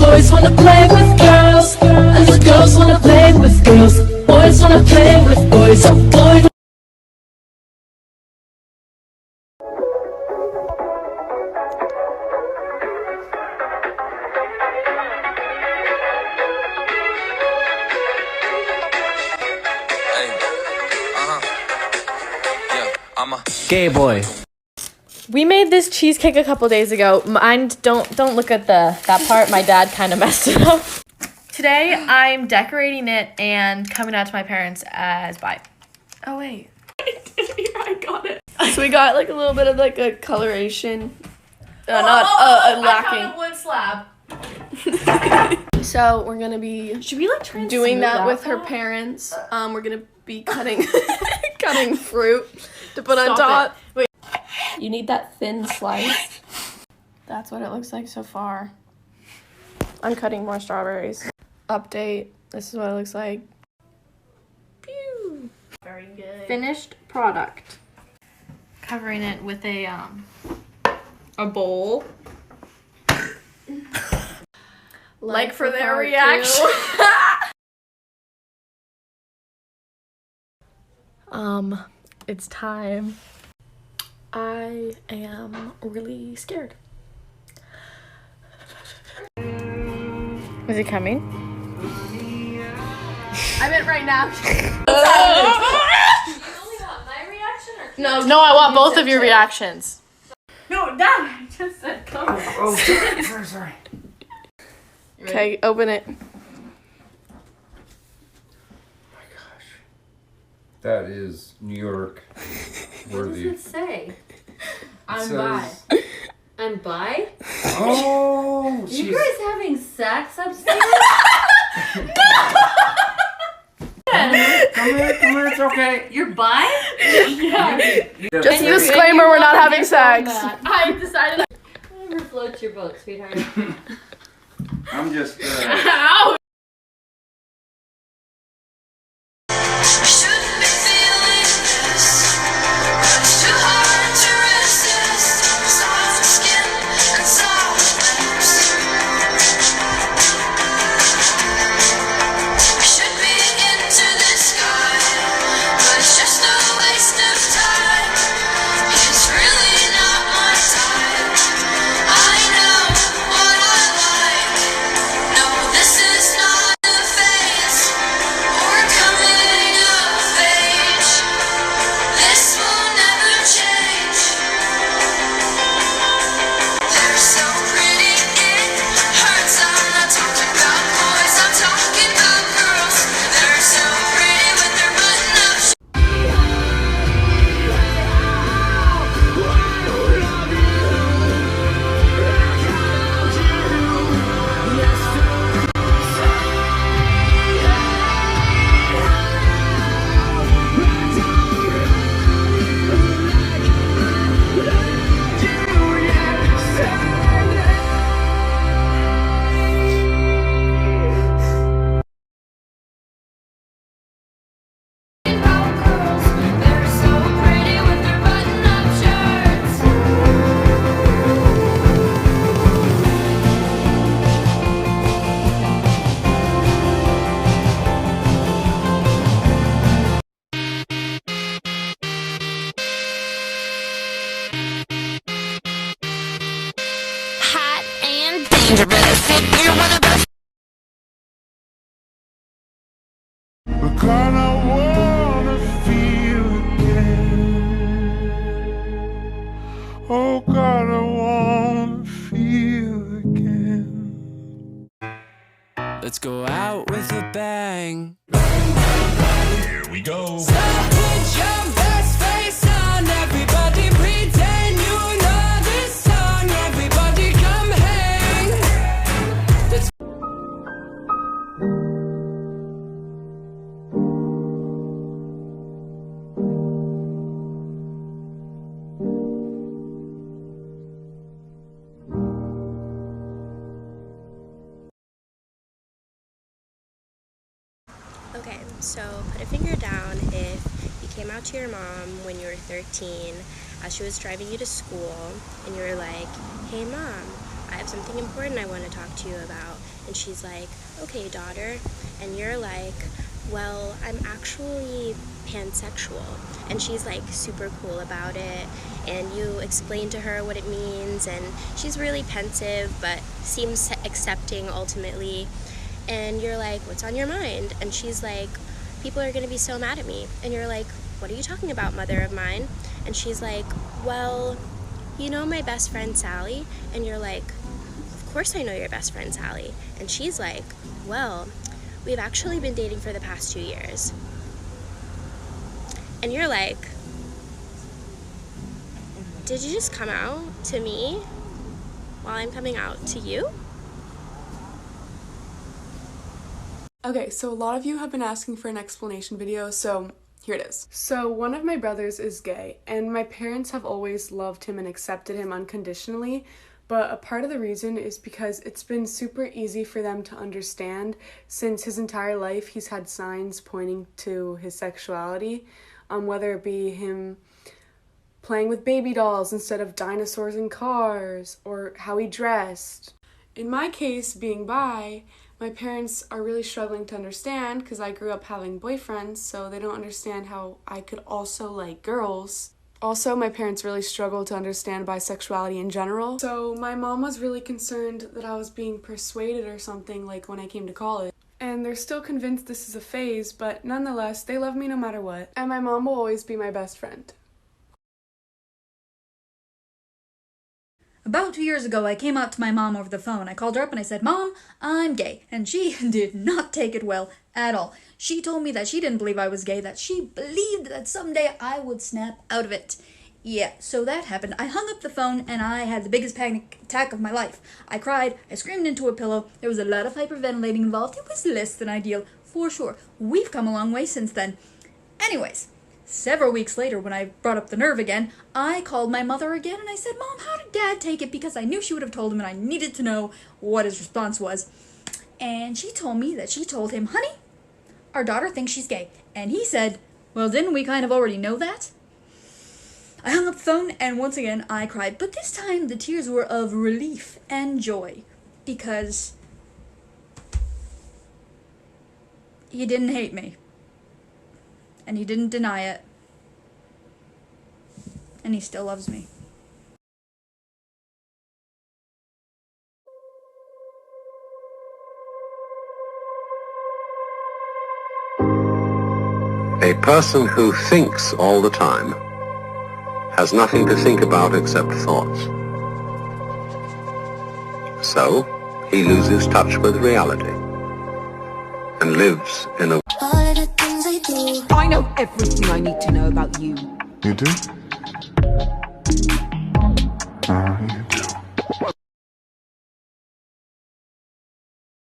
Boys wanna play with girls, and the girls wanna play with girls. Boys wanna play with boys, oh boy. I'm a gay boy. We made this cheesecake a couple days ago. Mine, don't look at that part. My dad kind of messed it up. Today, I'm decorating it and coming out to my parents as bi. Oh, wait. I got it. So we got like a little bit of like a coloration. Lacking. I found a wood slab. So we're gonna be doing that with her parents. We're gonna be cutting cutting fruit to put on top. Wait. You need that thin slice. That's what it looks like so far. I'm cutting more strawberries. Update. This is what it looks like. Pew. Very good. Finished product. Covering it with a bowl. Like for their reaction. It's time. I am really scared. Is he coming? I meant right now. You only want my reaction or No, I want both of your reactions. No, Dad, I just said come. Oh, sorry. Okay, open it. That is New York worthy. What does it say? I'm says- bi. I'm bi? Oh, You guys having sex upstairs? Come here, it's okay. You're bi? Yeah. Just a disclaimer, we're not having sex. I decided whatever floats your boat, sweetheart. I'm just, Ow! God, I wanna feel again. Oh God, I wanna feel again. Let's go out with a bang. Here we go. So put your best face on, everybody pretend you know this song. Everybody come hang. Let's Okay, so put a finger down if you came out to your mom when you were 13 as she was driving you to school and you were like, hey mom, I have something important I want to talk to you about. And she's like, okay, daughter. And you're like, well, I'm actually pansexual. And she's like super cool about it. And you explain to her what it means, and she's really pensive but seems accepting ultimately. And you're like, what's on your mind? And she's like, people are gonna be so mad at me. And you're like, what are you talking about, mother of mine? And she's like, well, you know my best friend Sally? And you're like, of course I know your best friend Sally. And she's like, well, we've actually been dating for the past 2 years. And you're like, did you just come out to me while I'm coming out to you? Okay, so a lot of you have been asking for an explanation video, so here it is. So one of my brothers is gay, and my parents have always loved him and accepted him unconditionally, but a part of the reason is because it's been super easy for them to understand since his entire life he's had signs pointing to his sexuality, whether it be him playing with baby dolls instead of dinosaurs and cars, or how he dressed. In my case, being bi, my parents are really struggling to understand because I grew up having boyfriends, so they don't understand how I could also like girls. Also, my parents really struggle to understand bisexuality in general. So my mom was really concerned that I was being persuaded or something, like when I came to college. And they're still convinced this is a phase, but nonetheless, they love me no matter what. And my mom will always be my best friend. About 2 years ago, I came out to my mom over the phone. I called her up and I said, Mom, I'm gay. And she did not take it well at all. She told me that she didn't believe I was gay, that she believed that someday I would snap out of it. Yeah, so that happened. I hung up the phone and I had the biggest panic attack of my life. I cried, I screamed into a pillow. There was a lot of hyperventilating involved. It was less than ideal, for sure. We've come a long way since then. Anyways, several weeks later, when I brought up the nerve again, I called my mother again and I said, Mom, how did Dad take it? Because I knew she would have told him and I needed to know what his response was. And she told me that she told him, honey, our daughter thinks she's gay. And he said, well, didn't we kind of already know that? I hung up the phone and once again I cried. But this time the tears were of relief and joy because he didn't hate me. And he didn't deny it. And he still loves me. A person who thinks all the time has nothing to think about except thoughts. So, he loses touch with reality and lives in a... I know everything I need to know about you. You do? You do.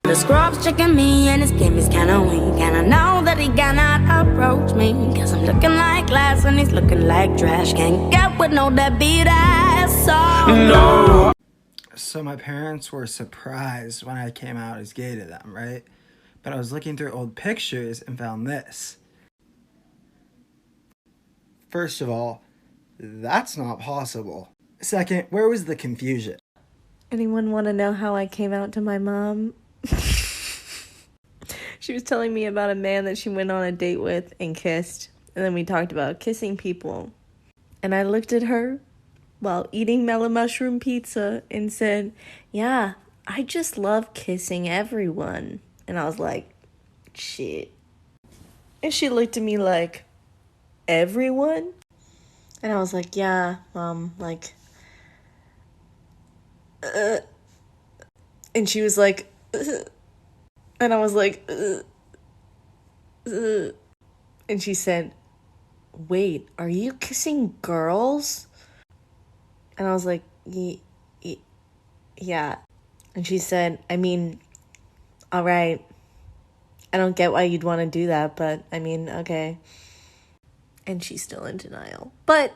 The scrub's checking me and his game is kinda weak, and I know that he cannot approach me, cause I'm looking like glass and he's looking like trash. Can't get with no deadbeat ass, so no. So my parents were surprised when I came out as gay to them, right? But I was looking through old pictures and found this. First of all, that's not possible. Second, where was the confusion? Anyone want to know how I came out to my mom? She was telling me about a man that she went on a date with and kissed. And then we talked about kissing people. And I looked at her while eating melon mushroom pizza and said, yeah, I just love kissing everyone. And I was like, shit. And she looked at me like, everyone? And I was like, yeah, Mom, like, and she was like, and I was like, and she said, wait, are you kissing girls? And I was like, yeah. And she said, I mean, all right, I don't get why you'd want to do that, but I mean, okay. And she's still in denial. But